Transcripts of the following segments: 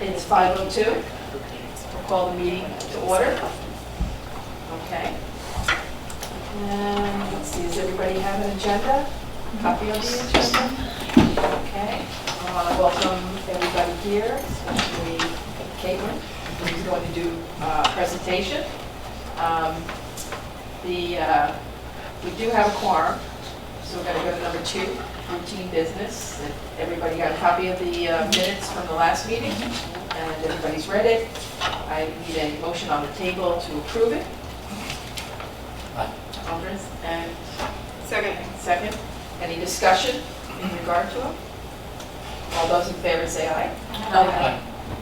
It's 5:02. We'll call the meeting to order. Okay. And let's see, does everybody have an agenda? Copy of the agenda? Okay. I want to welcome everybody here, especially Caitlin, who's going to do a presentation. We do have a quorum, so we're going to go to number 2, routine business. Everybody got a copy of the minutes from the last meeting, and everybody's read it. I need a motion on the table to approve it. Alders, and second. Any discussion in regard to it? All those in favor say aye. Aye.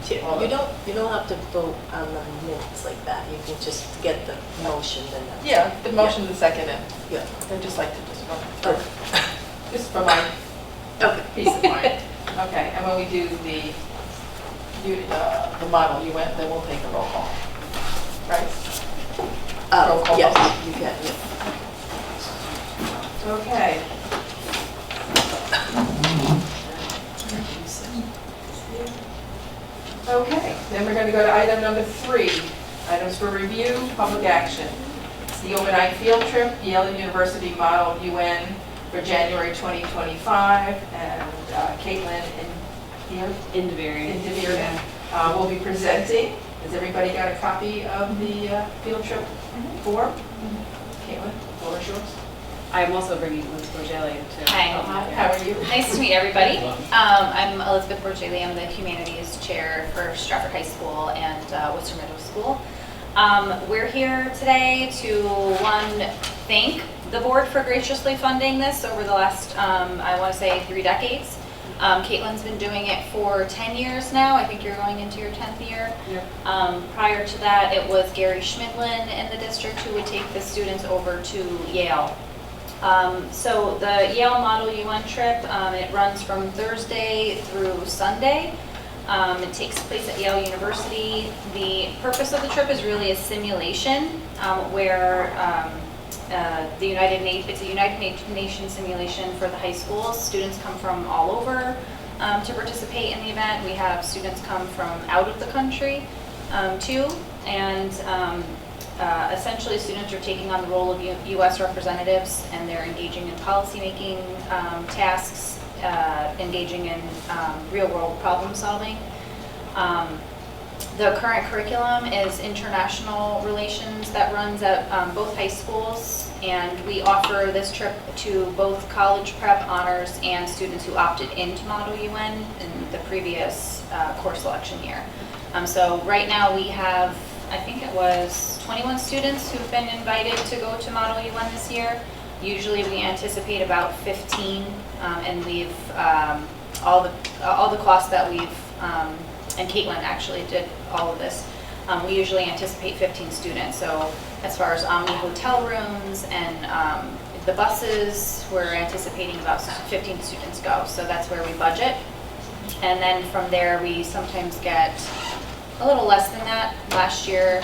You don't have to vote on the minutes like that. You can just get the motion and then. Yeah, the motion and second, and Yeah. I'd just like to just run Okay. just for my Okay. peace of mind. Okay, and when we do the model you went, then we'll take a roll call. Right? Roll call Yes, vote. you can, yeah. Okay. Okay, then we're going to go to item number 3, items for review, public action. It's the overnight field trip, Yale University Model UN for January 2025, and Caitlin Indiviri will be presenting. Has everybody got a copy of the field trip form? Caitlin, the floor is yours. I'm also bringing Elizabeth Borgelli to. Hi. How are you? Nice to meet everybody. I'm Elizabeth Borgelli. I'm the Humanities Chair for Stratford High School and Worcester Middle School. We're here today to, one, thank the board for graciously funding this over the last, I want to say, 3 decades. Caitlin's been doing it for 10 years now. I think you're going into your 10th year. Yeah. Prior to that, it was Gary Schmidlin in the district who would take the students over to Yale. So the Yale Model UN trip, it runs from Thursday through Sunday. It takes place at Yale University. The purpose of the trip is really a simulation where it's a United Nations simulation for the high schools. Students come from all over to participate in the event. We have students come from out of the country too, and essentially, students are taking on the role of U.S. representatives, and they're engaging in policymaking tasks, engaging in real-world problem solving. The current curriculum is international relations that runs at both high schools, and we offer this trip to both college prep honors and students who opted into Model UN in the previous course selection year. So right now we have, I think it was 21 students who've been invited to go to Model UN this year. Usually we anticipate about 15, and we've all the costs that we've and Caitlin actually did all of this. We usually anticipate 15 students. So as far as Omni hotel rooms and the buses, we're anticipating about 15 students go. So that's where we budget, and then from there we sometimes get a little less than that. Last year,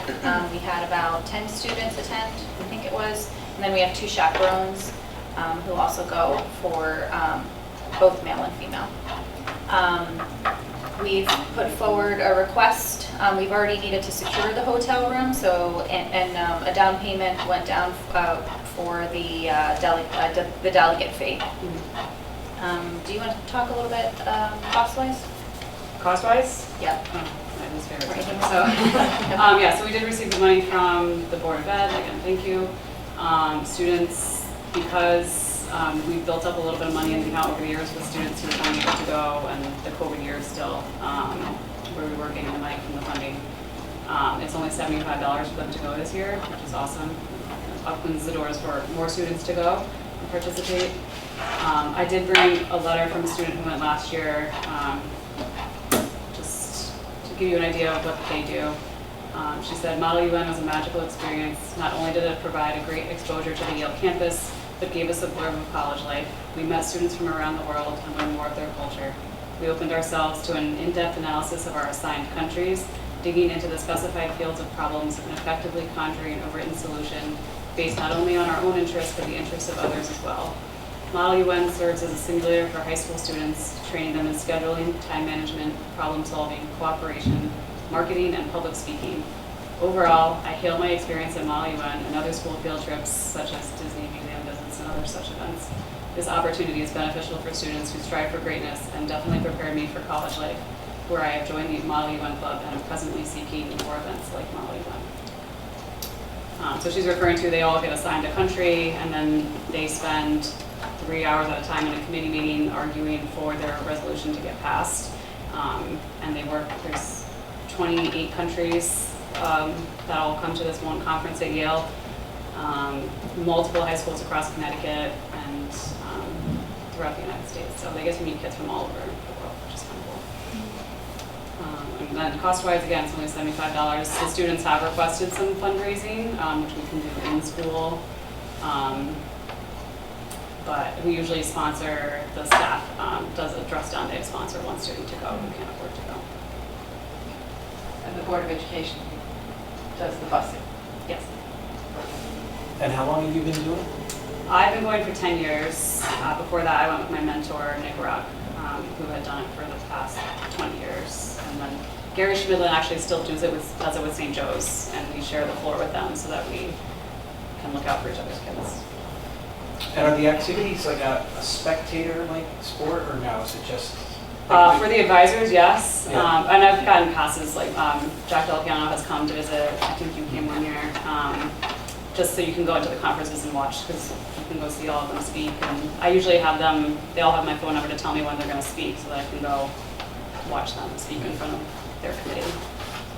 we had about 10 students attend, I think it was. And then we have 2 chaperones who also go for both male and female. We've put forward a request. We've already needed to secure the hotel room, so and a down payment went down for the delegate fee. Do you want to talk a little bit cost-wise? Cost-wise? Yeah. His favorite section. So, so we did receive the money from the Board of Ed. Again, thank you. Students, because we've built up a little bit of money in the account over the years with students who are unable to go, and the COVID year is still where we were getting the money from the funding. It's only $75 for them to go this year, which is awesome. It opens the doors for more students to go and participate. I did bring a letter from a student who went last year. Give you an idea of what they do. She said, Model UN was a magical experience. Not only did it provide a great exposure to the Yale campus, but gave us a blurb of college life. We met students from around the world and learned more of their culture. We opened ourselves to an in-depth analysis of our assigned countries, digging into the specified fields of problems and effectively conjuring a written solution based not only on our own interests, but the interests of others as well. Model UN serves as a simulator for high school students, training them in scheduling, time management, problem solving, cooperation, marketing, and public speaking. Overall, I hail my experience at Model UN and other school field trips such as Disney museum visits and other such events. This opportunity is beneficial for students who strive for greatness and definitely prepared me for college life, where I have joined the Model UN Club and am presently seeking more events like Model UN. So she's referring to, they all get assigned a country, and then they spend 3 hours at a time in a committee meeting arguing for their resolution to get passed. And they work, there's 28 countries that all come to this one conference at Yale, multiple high schools across Connecticut and throughout the United States. So they get to meet kids from all over the world, which is kind of cool. And then cost-wise, again, it's only $75. The students have requested some fundraising, which we can do in school. But we usually sponsor, the staff does a dress down day to sponsor one student to go who can't afford to go. And the Board of Education does the busing. Yes. And how long have you been doing it? I've been going for 10 years. Before that, I went with my mentor, Nick Rock, who had done it for the past 20 years. And then Gary Schmidlin actually still does it with St. Joe's, and we share the floor with them so that we can look out for each other's kids. And are the activities like a spectator-like sport, or no? Is it just? For the advisors, yes. Yeah. And I've gotten passes, like Jack Delpiano has come to visit. I think you came 1 year. Just so you can go into the conferences and watch, because you can go see all of them speak. And I usually have them, they all have my phone number to tell me when they're going to speak so that I can go watch them speak in front of their committee.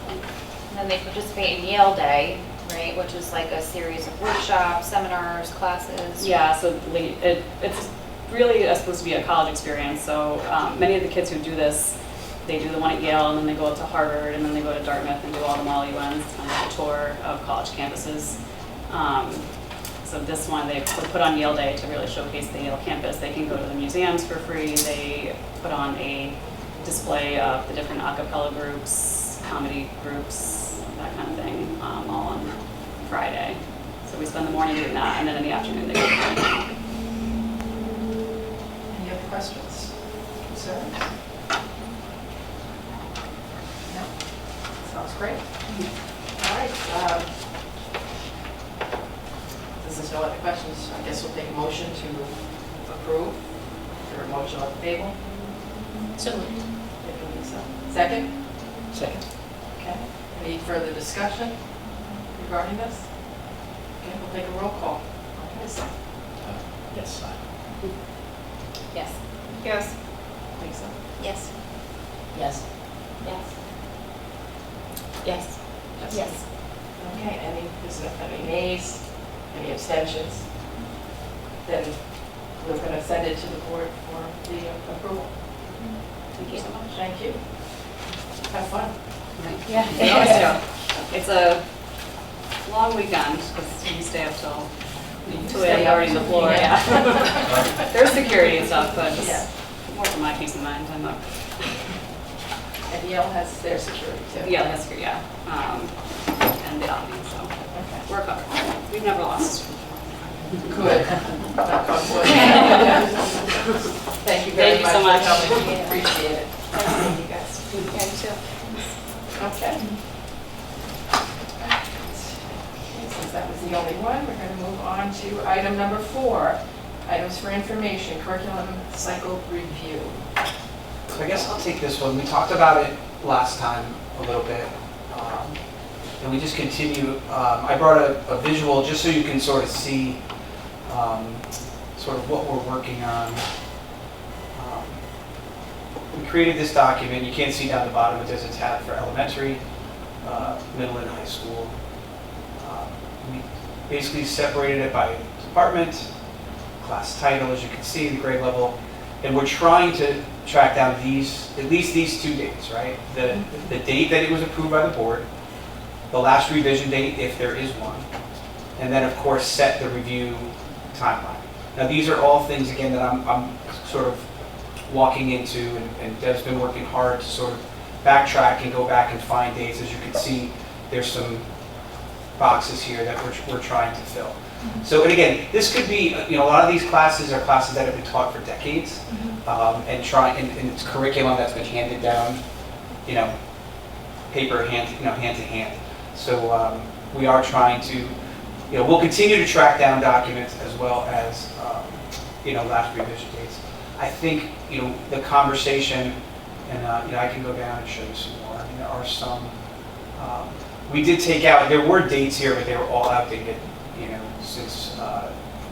And then they participate in Yale Day, right, which is like a series of workshops, seminars, classes. Yeah, so it's really supposed to be a college experience. So many of the kids who do this, they do the one at Yale, and then they go up to Harvard, and then they go to Dartmouth and do all the Model UNs and a tour of college campuses. So this one, they put on Yale Day to really showcase the Yale campus. They can go to the museums for free. They put on a display of the different a cappella groups, comedy groups, that kind of thing, all on Friday. So we spend the morning doing that, and then in the afternoon they go to the Any other questions, concerns? No? Sounds great. All right. Since there's no other questions, I guess we'll take a motion to approve. Is there a motion on the table? So moved. Thank you, Lisa. Second? Second. Okay. Any further discussion regarding this? Okay, we'll take a roll call. Lisa? Yes. Yes. Yes. Lisa? Yes. Yes. Yes. Yes. Yes. Okay, any nays, any abstentions? Then we're going to send it to the board for the approval. Thank you so much. Thank you. Have fun. Yeah, we always do. It's a long weekend because you stay up till 2 a.m. already on the floor. Yeah. There's security and stuff, but Yeah. just more for my peace of mind. I'm up. And Yale has their security too. Yeah, that's good. Yeah, and the Omni. So Okay. we're covered. We've never lost. Good. Knock on wood. Thank you very Thank you much so for much. coming. We appreciate it. Thank you guys. Yeah, you too. Okay. Since that was the only one, we're going to move on to item number 4, items for information, curriculum cycle review. So I guess I'll take this one. We talked about it last time a little bit, and we just continue. I brought a visual just so you can sort of see sort of what we're working on. We created this document. You can't see down the bottom. It does a tab for elementary, middle, and high school. We basically separated it by department, class title, as you can see, the grade level, and we're trying to track down at least these 2 dates, right? The date that it was approved by the board, the last revision date, if there is one, and then of course set the review timeline. Now these are all things, again, that I'm sort of walking into, and Deb's been working hard to sort of backtrack and go back and find dates. As you can see, there's some boxes here that we're trying to fill. So, and again, this could be, a lot of these classes are classes that have been taught for decades, and it's curriculum that's been handed down, paper, hand to hand. So we are trying to, we'll continue to track down documents as well as, last revision dates. I think, the conversation, and, I can go down and show you some more. I mean, there are some, we did take out, there were dates here, but they were all outdated, since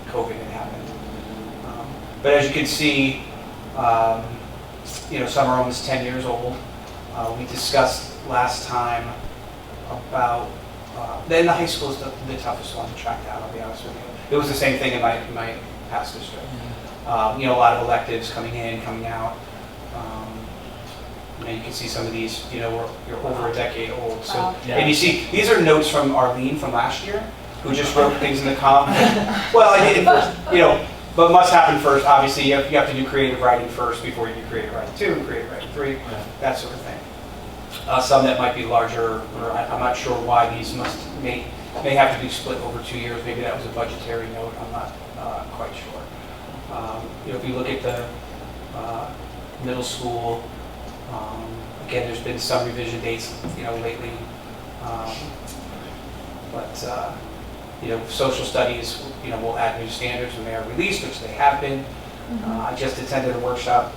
COVID had happened. But as you can see, some are almost 10 years old. We discussed last time about, then the high school is the toughest one to track down, I'll be honest with you. It was the same thing in my past district. A lot of electives coming in, coming out. You can see some of these, you're over a decade old. So, and you see, these are notes from Arlene from last year, who just wrote things in the column. Well, but must happen first. Obviously, you have to do creative writing first before you do creative writing 2, creative writing 3, that sort of thing. Some that might be larger, or I'm not sure why these may have to be split over 2 years. Maybe that was a budgetary note. I'm not quite sure. If you look at the middle school, again, there's been some revision dates, lately. Social studies, will add new standards when they are released, which they have been. I just attended a workshop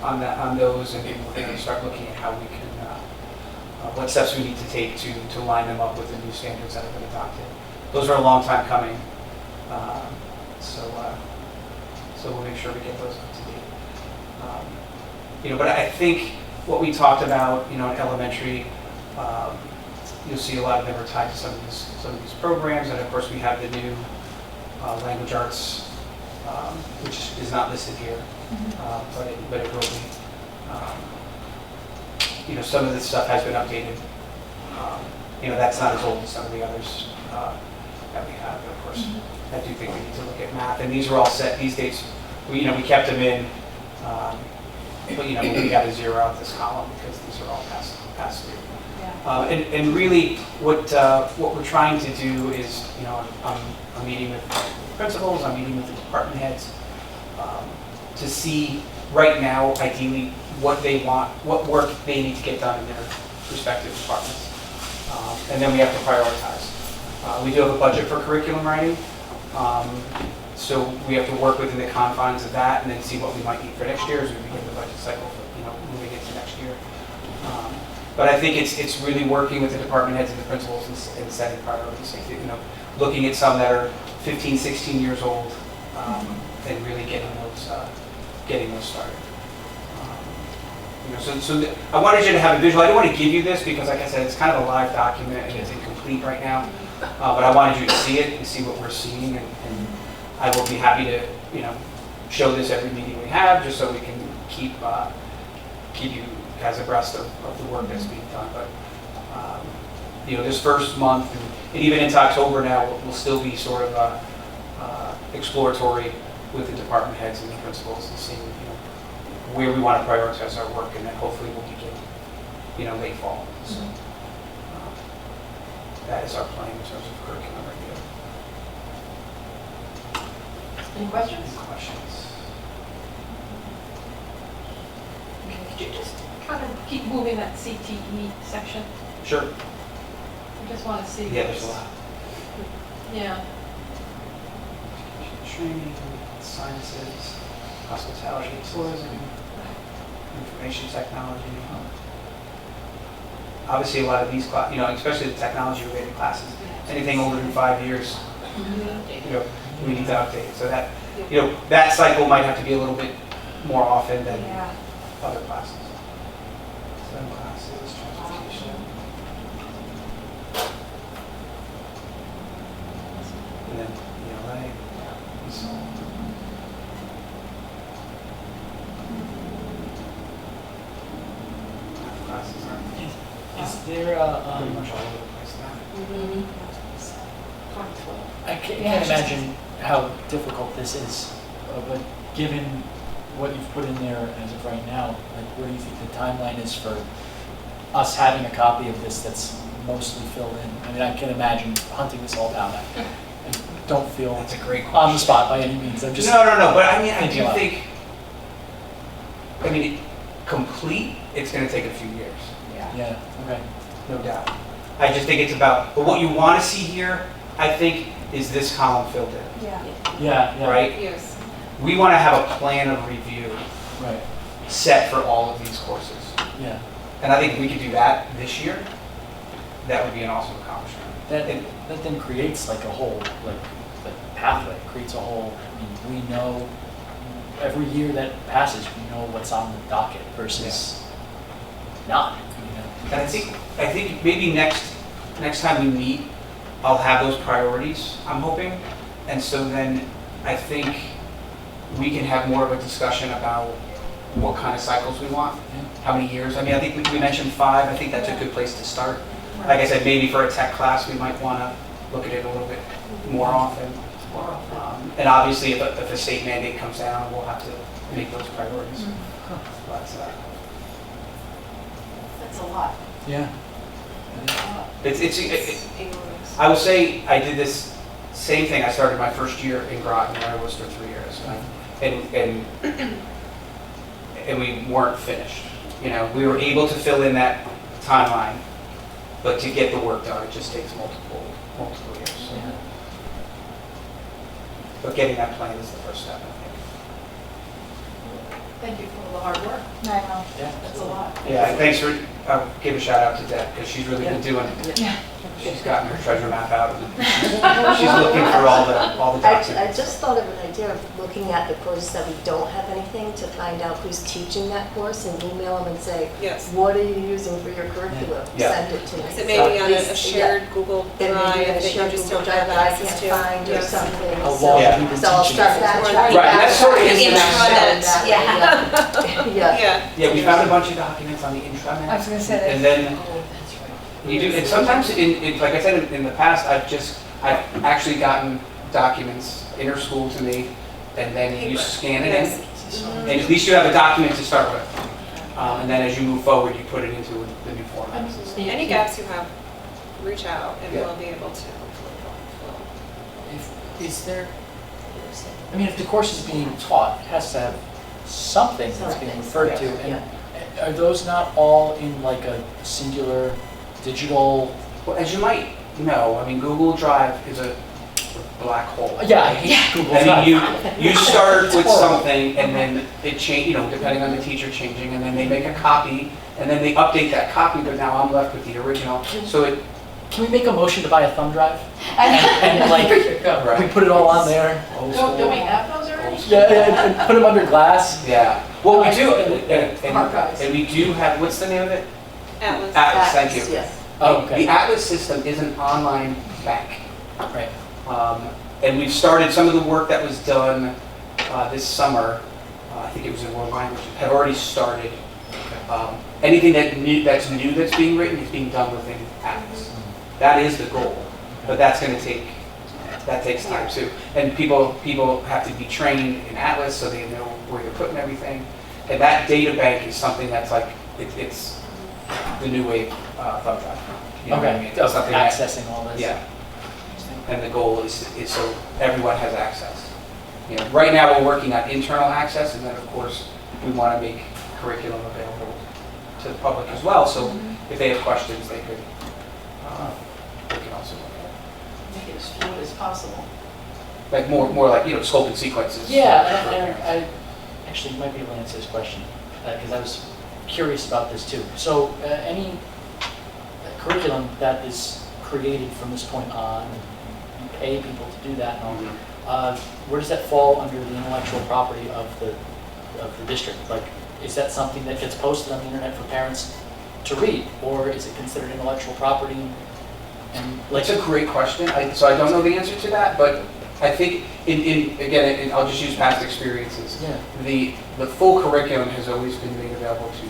on those, and we're going to start looking at how we can, what steps we need to take to line them up with the new standards that have been adopted. Those are a long time coming, so we'll make sure we get those up to date. But I think what we talked about, in elementary, you'll see a lot of them are tied to some of these programs, and of course we have the new language arts, which is not listed here, but it will be. Some of this stuff has been updated. That's not as old as some of the others that we have. But of course, I do think we need to look at math, and these are all set. These dates, we kept them in, but we got to zero out this column because these are all past due. And really, what we're trying to do is, I'm meeting with principals, I'm meeting with the department heads to see right now, ideally, what they want, what work they need to get done in their respective departments. And then we have to prioritize. We do have a budget for curriculum writing, so we have to work within the confines of that and then see what we might need for next year as we begin the budget cycle for, moving into next year. But I think it's really working with the department heads and the principals and setting priorities. Looking at some that are 15, 16 years old, and really getting those started. So I wanted you to have a visual. I don't want to give you this because, like I said, it's kind of a live document and it's incomplete right now. But I wanted you to see it and see what we're seeing, and I will be happy to, show this every meeting we have, just so we can keep you guys abreast of the work that's being done. But this first month, and even into October now, will still be sort of exploratory with the department heads and the principals and seeing where we want to prioritize our work, and then hopefully we'll begin late fall. So that is our plan in terms of curriculum review. Any questions? Could you just kind of keep moving that CTE section? Sure. I just want to see. Yeah, there's a lot. Yeah. Training, sciences, hospitality, tourism, information technology. Obviously, a lot of these classes, especially the technology-related classes, anything older than 5 years, we need to update. So that, that cycle might have to be a little bit more often than other classes. Some classes, transportation. And then ELA, and so on. Classes are Is there pretty much all over the place now. I can't imagine how difficult this is, but given what you've put in there as of right now, like, what do you think the timeline is for us having a copy of this that's mostly filled in? I mean, I can imagine hunting this all down and don't feel That's a great question. on the spot by any means. I'm just. No, but I mean, I thinking do aloud. think, I mean, complete, it's gonna take a few years, Yeah, okay. no doubt. I just think it's about, but what you wanna see here, I think, is this column filled in, Yeah, right? Yes. We wanna have a plan of review Right, set for all of these courses. yeah. And I think if we could do that this year, that would be an awesome accomplishment. That then creates like a whole, like pathway, creates a whole, I mean, we know, every year that passes, we know what's on the docket versus not, you know? And I think maybe next time we meet, I'll have those priorities, I'm hoping. And so then I think we can have more of a discussion about what kind of cycles we want, how many years. I mean, I think we mentioned 5. I think that's a good place to start. Like I said, maybe for a tech class, we might want to look at it a little bit more often. And obviously, if a state mandate comes down, we'll have to make those priorities. But, That's a lot. Yeah. I will say I did this same thing. I started my first year in Groton, where I was for 3 years, and we weren't finished. You know, we were able to fill in that timeline, but to get the work done, it just takes multiple years. Yeah. But getting that plan is the first step, I think. Thank you for all the hard work. I know. Yeah. That's a lot. Yeah, and thanks for, I'll give a shout out to Deb, because she's really been doing, Yeah. she's gotten her treasure map out, and she's looking for all the documents. I just thought of an idea of looking at the courses that we don't have anything to find out who's teaching that course and email them and say, Yes. what are you using for your curriculum? Yeah. Send it to me. So maybe on At a least, shared Google yeah. And Drive maybe in a that you shared just Google don't Drive have that I access can't to. find or Yes. something. How So- long Yeah. have you been So I'll teaching start this? that. Right, and that's sort of In the intranet. intranet, Yeah. Yeah. Yeah, we found a bunch of documents on the intranet. I was gonna say that. And then Oh, that's right. you do, and sometimes, like I said, in the past, I've actually gotten documents inter-school to me, and then you scan it in, Yes. and at least you have a document to start with. And then as you move forward, you put it into the new format. Any gaps you have, reach out and Yeah. we'll be able to hopefully fill. Is there, I mean, if the course is being taught, it has to have something that's being referred to. Yeah. And are those not all in like a singular digital? Well, as you might know, I mean, Google Drive is a black hole. Yeah, I hate Google I Drive. mean, you start with horrible. something, and then it change, you know, depending on the teacher changing, and then they make a copy, and then they update that copy, but now I'm left with the original. So it, Can we make a motion to buy a thumb drive? And like, we put it all on there? Old Don't we school. have those already? Yeah, and put them under glass. yeah. Well, we do, Archives. and we do have, what's the name of it? Atlas. Atlas, thank you. Yes. Oh, okay. The Atlas system is an online bank. Right. And we've started some of the work that was done this summer, I think it was in world language, have already started. Anything that's new that's being written is being done within Atlas. That is the goal, but that takes time too. And people have to be trained in Atlas so they know where they're putting everything. And that data bank is something that's like, it's the new wave thumb drive. You know what I mean? Okay, It's something that- accessing all this. Yeah. And the goal is so everyone has access. You know, right now we're working on internal access, and then of course we want to make curriculum available to the public as well. So if they have questions, they can also look at Make it as fluid as possible. it. Like more like, you know, scope and sequences. Yeah, and I actually might be able to answer this question, because I was curious about this too. So any curriculum that is created from this point on, you pay people to do that and all, where does that fall under the intellectual property of the district? Like, is that something that gets posted on the internet for parents to read, or is it considered intellectual property? And like, That's a great question. So I don't know the answer to that, but I think again, I'll just use past experiences. yeah, The full curriculum has always been made available to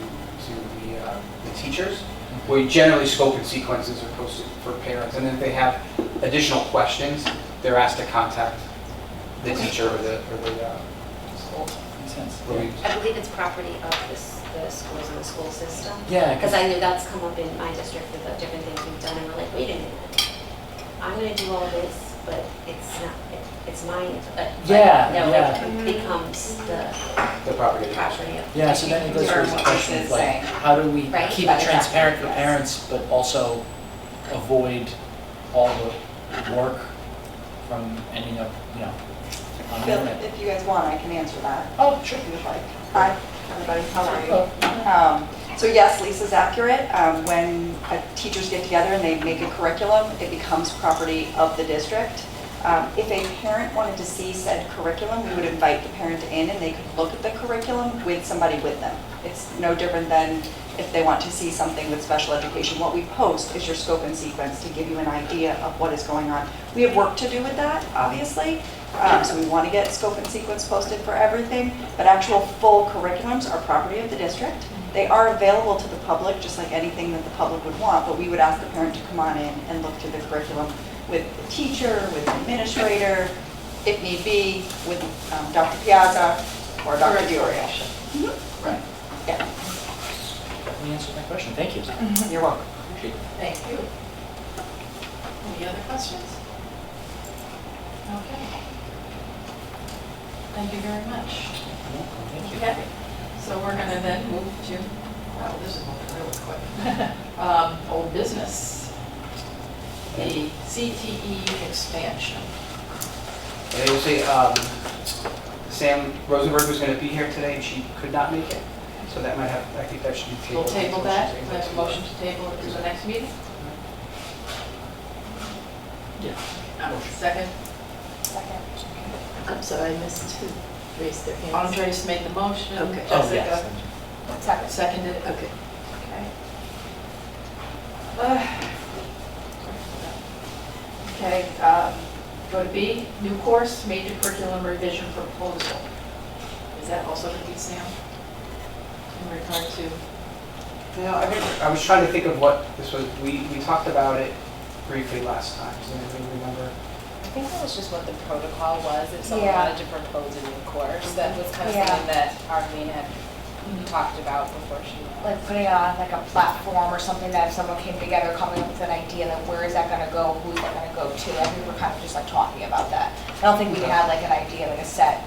the teachers, where generally scope and sequences are posted for parents, and then if they have additional questions, they're asked to contact the teacher or the school. makes sense. I believe it's property of the schools and the school system. Yeah, Because I know that's come up in my district with the different things we've done, and we're like, wait a minute, I'm gonna do all this, but it's not, it's mine, but. Yeah, No, yeah. it becomes The property. property of. Yeah, so then it does raise the question of like, how do we Right. keep it transparent for parents, but also avoid all the work from ending up, on the Bill, internet? if you guys want, I can answer that, Oh, sure. if you would like. Hi, everybody, how are you? So yes, Lisa's accurate. When teachers get together and they make a curriculum, it becomes property of the district. If a parent wanted to see said curriculum, we would invite the parent in and they could look at the curriculum with somebody with them. It's no different than if they want to see something with special education. What we post is your scope and sequence to give you an idea of what is going on. We have work to do with that, obviously. So we want to get scope and sequence posted for everything, but actual full curriculums are property of the district. They are available to the public, just like anything that the public would want, but we would ask the parent to come on in and look through the curriculum with the teacher, with the administrator, if need be, with Dr. Piazza or Dr. Dioria. Right. Yeah, Definitely answered my question. Thank you. you're welcome. Appreciate it. Thank you. Any other questions? Okay. Thank you very much. Thank you. Okay, so we're gonna then move to, wow, this is moving really quick. Old business. The CTE expansion. And I will say, Sam Rosenberg was going to be here today and she could not make it. So that might have, I think that should be We'll tabled. table that, we have a motion to table it to the next meeting? Yeah. Second, I'm sorry, I missed who raised their hands. Andres made the motion, Okay. Oh, Jessica yes. seconded it. Okay. Okay. Okay, go to B, new course, major curriculum revision proposal. Is that also going to be Sam? In regard to, I was trying to think of what this was, we talked about it briefly last time. Does anybody remember? I think that was just what the protocol was, if someone Yeah. wanted to propose a new course. That was kind of Yeah. something that Arlene had talked about before she left. Like putting it on like a platform or something that if someone came together, coming up with an idea, then where is that gonna go, who's that gonna go to? Like we were kind of just like talking about that. I don't think we had like an idea, like a set.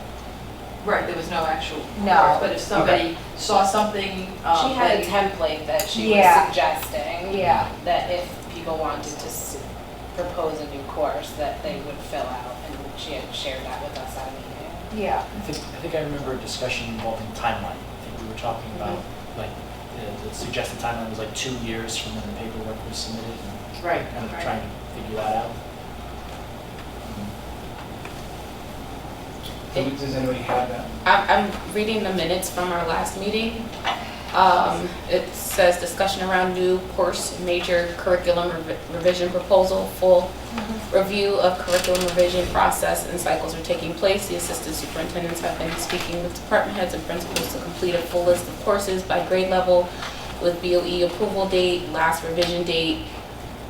right, there was no actual No. course, but if somebody saw something. She had a that- template that she was Yeah. suggesting. Yeah. That if people wanted to propose a new course, that they would fill out, and she had shared that with us at a meeting. Yeah. I think I remember a discussion involving timeline. I think we were talking about, like, the suggested timeline was like 2 years from when the paperwork was submitted, and Right, kind of right. trying to figure that out. Does anybody have that? I'm reading the minutes from our last meeting. It says discussion around new course major curriculum revision proposal, full review of curriculum revision process and cycles are taking place. The assistant superintendents have been speaking with department heads and principals to complete a full list of courses by grade level with BOE approval date, last revision date,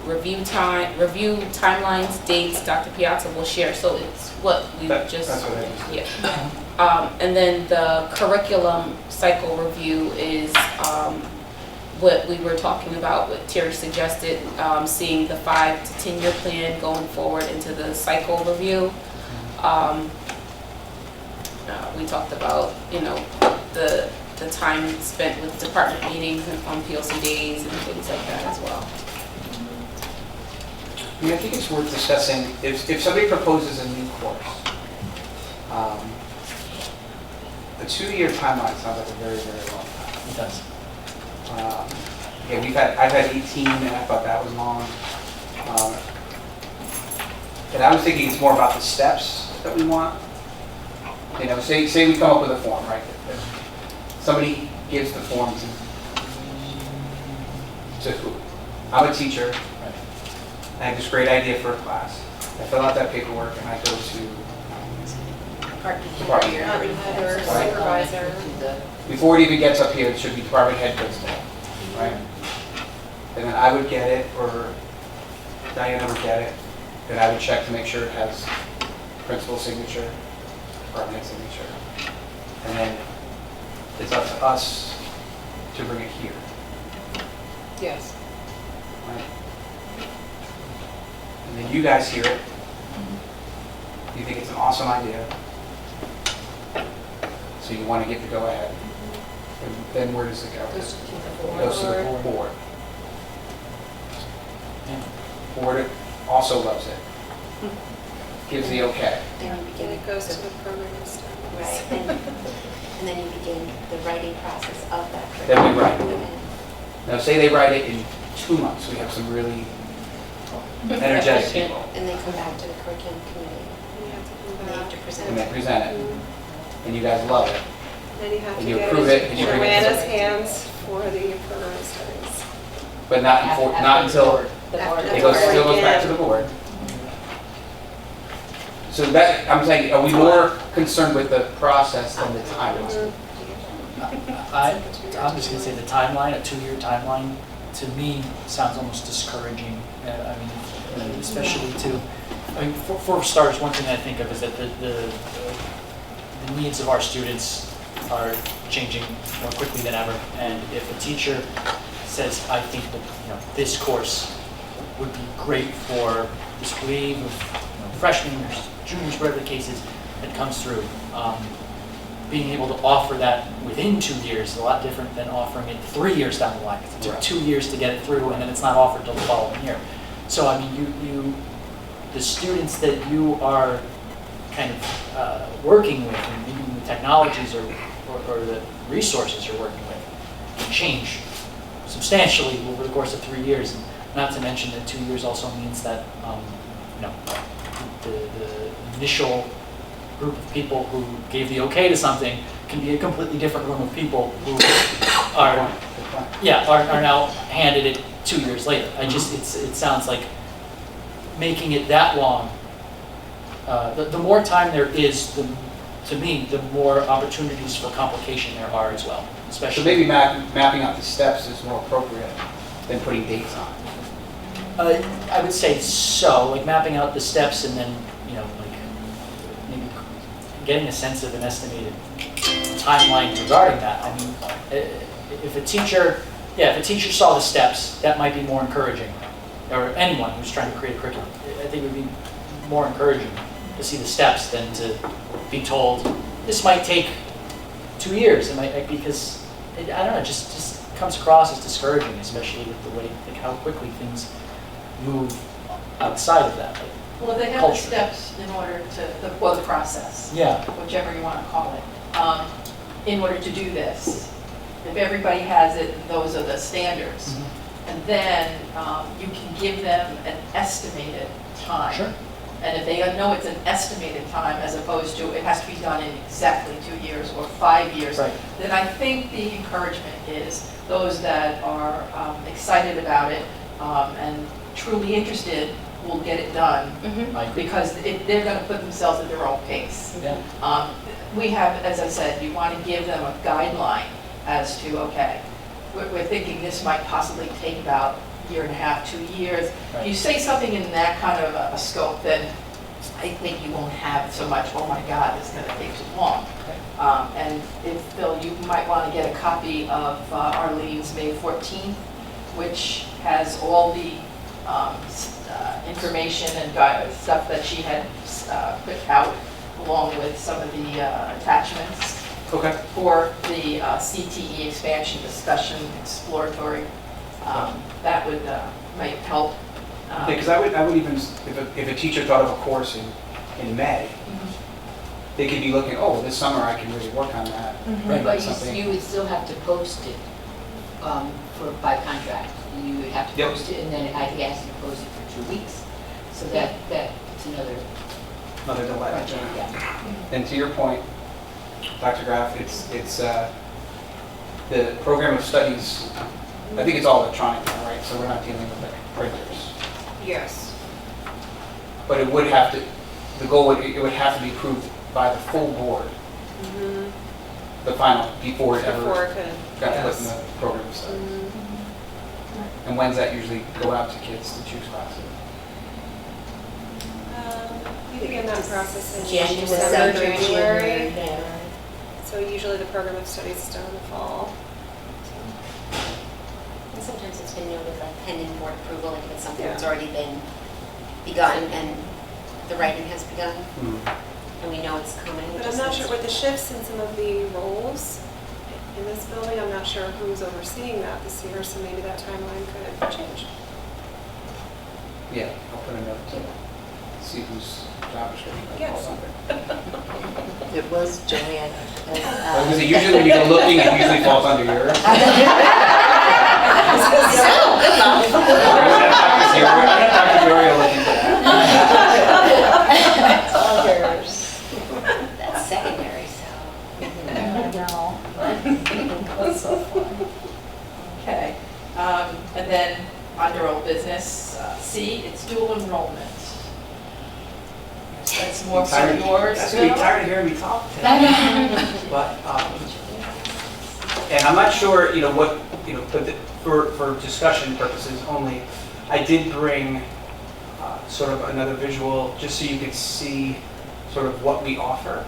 review timelines, dates, Dr. Piazza will share. So it's what we That's just, what I just. yeah. And then the curriculum cycle review is what we were talking about, what Terry suggested, seeing the 5 to 10 year plan going forward into the cycle review. We talked about, the time spent with department meetings and on PLC days and things like that as well. I mean, I think it's worth discussing, if somebody proposes a new course, a 2-year timeline sounds like a very, very long time. It does. Yeah, I've had 18 and I thought that was long. And I was thinking it's more about the steps that we want. Say we come up with a form, right? Somebody gives the form to who? I'm a teacher. I have this great idea for a class. I fill out that paperwork and I go to department head. Or supervisor. Before it even gets up here, it should be department head principal, right? And then I would get it, or Diana would get it, and I would check to make sure it has principal signature, department head signature. And then it's up to us to bring it here, Yes. right? And then you guys hear it, You think it's an awesome idea. So you want to get the go-ahead. And then where does it go? Goes to the It goes to board. the board. Yeah. Board also loves it. Gives the okay. Then you begin. And it goes to the program and stuff. Right, and then you begin the writing process of that Then curriculum. we write. Okay. Now, say they write it in 2 months. We have some really energetic people. And they come back to the curriculum committee, You have to come and they have back. to present And they it. present it. And you guys love it. Then you have And to you get approve it, and it you in bring it to Joanna's the- hands for the program studies. But not until The board. it goes, still goes back to the board. So that, I'm saying, are we more concerned with the process than the timeline? I'm just gonna say the timeline, a 2-year timeline, to me, sounds almost discouraging. I mean, especially for starters, one thing I think of is that the needs of our students are changing more quickly than ever. And if a teacher says, I think that, this course would be great for this wave of freshmen or juniors, whatever the case is, that comes through. Being able to offer that within 2 years is a lot different than offering it 3 years down the line. It took Right. 2 years to get it through, and then it's not offered till the following year. So, I mean, the students that you are kind of working with, and maybe the technologies or the resources you're working with, can change substantially over the course of 3 years. And not to mention that 2 years also means that the initial group of people who gave the okay to something can be a completely different room of people who are now handed it 2 years later. It sounds like making it that long. The more time there is, to me, the more opportunities for complication there are as well. Especially. So maybe mapping out the steps is more appropriate than putting dates on. I would say so, like mapping out the steps and then, like maybe getting a sense of an estimated timeline regarding that. I mean, if a teacher saw the steps, that might be more encouraging. Or anyone who's trying to create a curriculum. I think it would be more encouraging to see the steps than to be told, this might take 2 years. It might, because, I don't know, it just comes across as discouraging, especially with the way, like how quickly things move outside of that. Like, Well, if they have the culture. steps in order to, the process, Yeah. whichever you want to call it, in order to do this. If everybody has it, those are the standards. Mm-hmm. And then you can give them an estimated time. Sure. And if they know it's an estimated time as opposed to it has to be done in exactly 2 years or 5 years, Right. then I think the encouragement is those that are excited about it and truly interested will get it done Mhm. I agree. because they're going to put themselves at their own pace. Yeah. We have, as I said, you want to give them a guideline as to, okay, we're thinking this might possibly take about a year and a half, 2 years. If Right. you say something in that kind of a scope, then I think you won't have so much, oh my God, it's going to take too long. And if, Bill, you might want to get a copy of Arlene's May 14th, which has all the information and stuff that she had put out, along with some of the attachments Okay. for the CTE expansion discussion exploratory. That would, might help. Because I would even, if a teacher thought of a course in May, they could be looking, oh, this summer I can really work on that. Right. But Something- you would still have to post it by contract. You would have to Yep. post it, and then I think it has to be posted for 2 weeks. So that's another Another delay. project, yeah. And to your point, Dr. Graff, it's the program of studies, I think it's all electronic now, right? So we're not dealing with like printers. Yes. But it would have to, the goal would, it would have to be approved by the full board, the final, before it Before ever it could. got put in yes. the program of studies. And when's that usually go out to kids to choose classes? We begin that process in January, December, January, January. yeah. So usually the program of studies is done in the fall. And sometimes it's been noted like pending board approval, like if it's something Yeah. that's already been begun and the writing has begun, Mhm. and we know it's coming. But I'm not sure, with the shifts in some of the roles in this building, I'm not sure who's overseeing that this year, so maybe that timeline could change. Yeah, I'll put a note to see whose job description I Yes. call under. It was Joanna. And, Because usually when you go looking, it usually falls under yours. I have Dr. Diorio look into that. It's all yours. That's secondary, so. That's so fun. Okay, and then under old business, C, it's dual enrollment. That's more for yours, That's gonna be Bill? tired of hearing me talk today. But, and I'm not sure, what, but for discussion purposes only, I did bring sort of another visual, just so you could see sort of what we offer.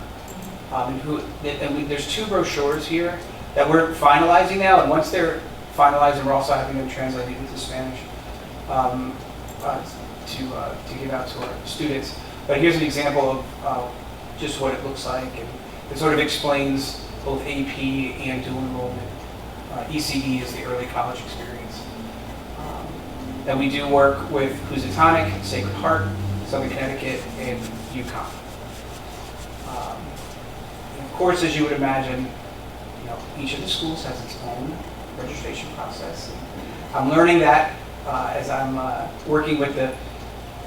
There's 2 brochures here that we're finalizing now, and once they're finalized, and we're also having them translated into Spanish to give out to our students. But here's an example of just what it looks like, and it sort of explains both AP and dual enrollment. ECE is the early college experience. And we do work with Housatonic, Sacred Heart, Southern Connecticut, and UConn. And of course, as you would imagine, each of the schools has its own registration process. I'm learning that as I'm working with the,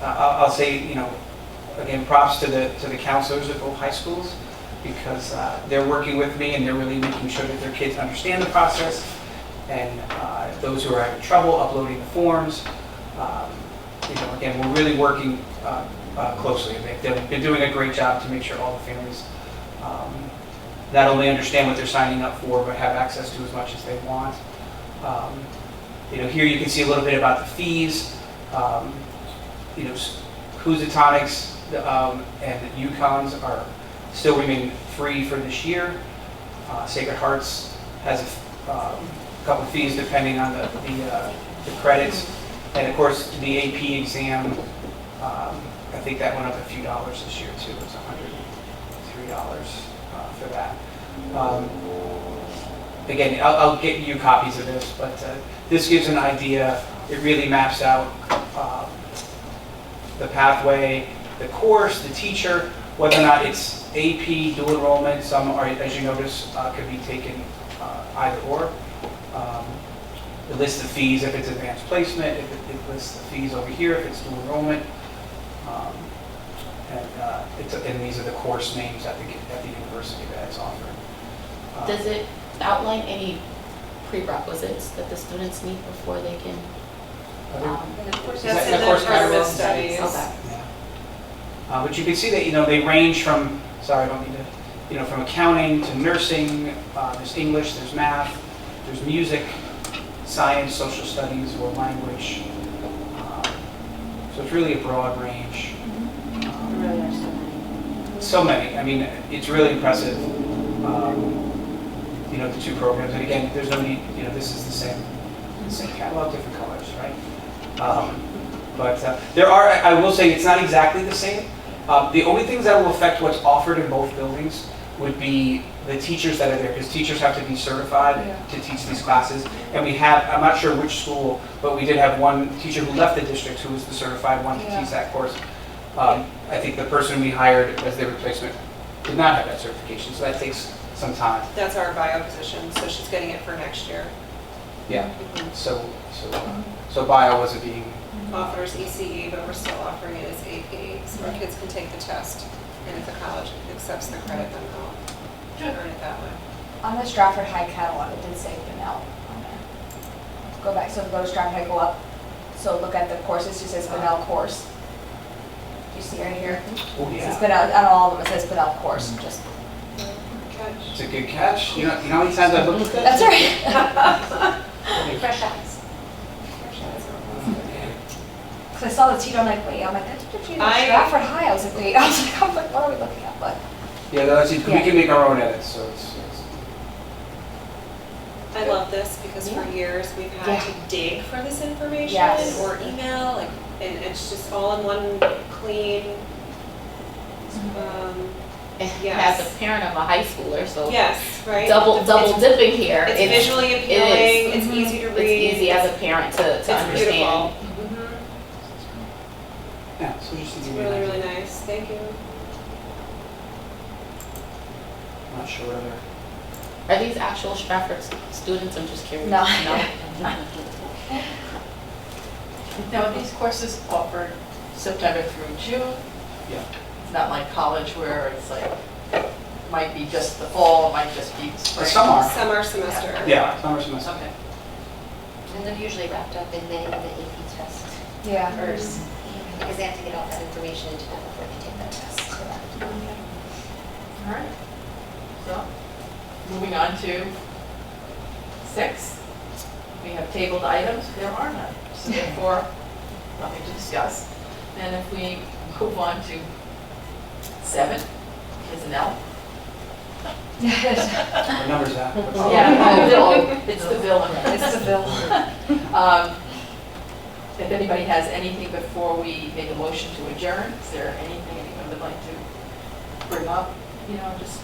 I'll say, again, props to the counselors at both high schools, because they're working with me and they're really making sure that their kids understand the process, and those who are having trouble uploading the forms, again, we're really working closely. They've been doing a great job to make sure all the families not only understand what they're signing up for, but have access to as much as they want. Here you can see a little bit about the fees. Housatonics and the UConns are still remain free for this year. Sacred Hearts has a couple of fees depending on the credits, and of course the AP exam. I think that went up a few dollars this year too. It was $103 for that. Again, I'll get you copies of this, but this gives an idea. It really maps out the pathway, the course, the teacher, whether or not it's AP, dual enrollment. Some are, as you notice, could be taken either or. It lists the fees if it's advanced placement. It lists the fees over here if it's dual enrollment. And these are the course names at the university that it's offered. Does it outline any prerequisites that the students need before they can? That's that in in the the course program catalog? of studies. Okay. Yeah. But you can see that they range from, sorry, I don't need to, from accounting to nursing. There's English, there's math, there's music, science, social studies, or language. So it's really a broad range. There really are so many. So many. I mean, it's really impressive. The 2 programs, and again, there's no need. This is the same catalog, different colors, right? But there are. I will say it's not exactly the same. The only things that will affect what's offered in both buildings would be the teachers that are there, because teachers have to be certified to teach these classes. And we have, I'm not sure which school, but we did have one teacher who left the district who was the certified one to teach that course. I think the person we hired as their replacement did not have that certification, so that takes some time. That's our bio position, so she's getting it for next year. Yeah. So bio wasn't being Offers ECE, but we're still offering it as AP, so our kids can take the test, and if the college accepts the credit, then they'll earn it that way. On the Stratford High catalog, it did say Bunnell on there. Go back, so go to Stratford High, go up. So look at the courses, it says Bunnell course. You see right here? Oh, It yeah. says Bunnell, on all of them, it says Bunnell course, just. It's a good catch. You know how many times I've looked at that? That's right. Fresh eyes. Because I saw the teacher, I'm like, that's what you're I- Stratford High, I was like, wait, I was like, what are we looking at, but. Yeah, we can make our own edits, so it's I love this because for years we've had to dig for this information Yes. or email, and it's just all in one clean As a parent of a high schooler, so Yes, right? double It's- dipping here. It's visually appealing, it's easy to read. It's easy as a parent to It's understand. beautiful. Mhm. Yeah, so just to It's give you an really, idea. really nice, thank you. I'm not sure whether. Are these actual Stratford students? I'm just curious. No. Now, are these courses offered September through June? Yeah. It's not like college where it's like, might be just the fall, it might just be spring. Some are. Summer semester. Yeah, summer semester. Okay. And they're usually wrapped up in May, the AP test. Yeah. First, because they have to get all that information into them before they take that test. All right. So, moving on to 6. We have tabled items, there are none. So therefore, nothing to discuss. And if we move on to 7, is an L. What number is that? Yeah, the villain. It's the villain. It's the bill. If anybody has anything before we make a motion to adjourn, is there anything anyone would like to bring up? You know, just,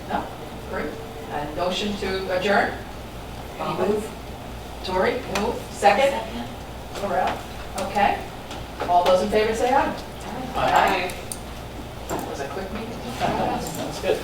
no? Great. And motion to adjourn? Any move? Tori, move. Second? Laurel? Okay. All those in favor say aye. Aye. That was a quick meeting. Sounds good.